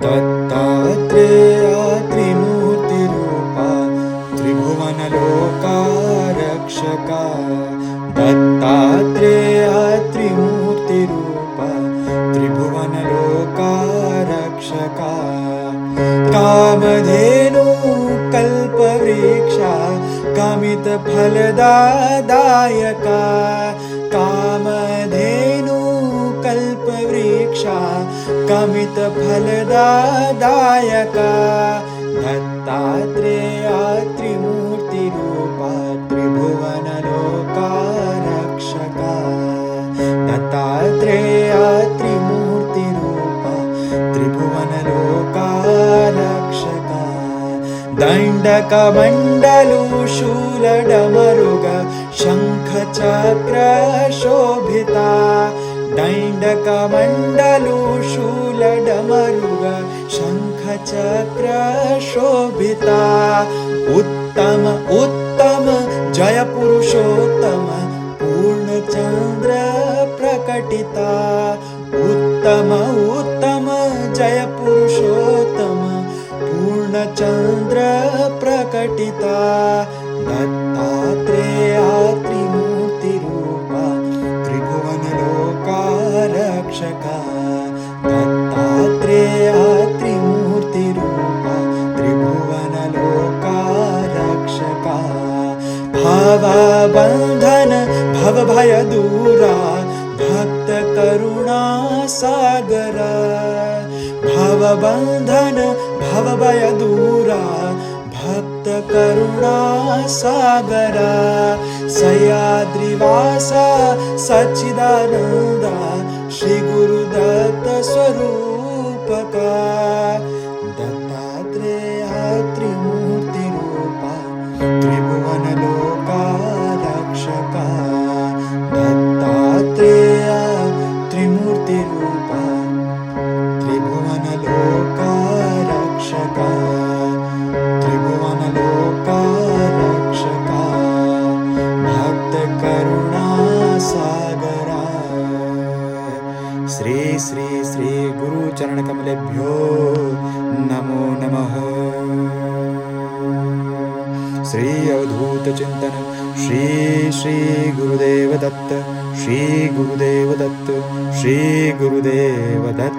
दत्तात्रेया त्रिमूर्तिरूपा त्रिभुवनलोकारक्षका दत्तात्रेया त्रिमूर्तिरूपा त्रिभुवनलोकारक्षका कामधेनु कल्पवृक्षा कामितफलदायका कामधेनु कल्पवृक्षा कामितफलदायका दत्तात्रेया त्रिमूर्तिरूपा त्रिभुवनलोकारक्षका दत्तात्रेया त्रिमूर्तिरूपा त्रिभुवनलोकारक्षका दण्डकमण्डलूशूलडमरुग शङ्खचक्रशोभिता दण्डकमण्डलूशूलडमरुग शङ्खचक्रशोभिता उत्तम उत्तम जयपुरुषोत्तम पूर्णचन्द्र प्रकटिता उत्तम उत्तम जयपुरुषोत्तम पूर्णचन्द्र प्रकटिता दत्तात्रेया त्रिमूर्तिरूपा त्रिभुवनलोकारक्षका दत्तात्रेया त्रिमूर्तिरूपा त्रिभुवनलोकारक्षका भवबन्धन भवभयदूरा भक्तकरुणासागरा भवबन्धन भवभयदूरा भक्तकरुणासागरा सह्याद्रिवासा सच्चिदानन्दा श्रीगुरुदत्त स्वरूपका दत्तात्रेया त्रिमूर्तिरूपा त्रिभुवनलोकारक्षका दत्तात्रेया त्रिमूर्तिरूपा त्रिभुवनलोकारक्षका त्रिभुवनलोकारक्षका भक्तकरुणासागरा श्री श्री श्री गुरुचरणकमलेभ्यो नमो नमः। श्री अवधूतचिन्तन श्री श्री गुरुदेव दत्त श्री गुरुदेव दत्त श्री गुरुदेव दत्त।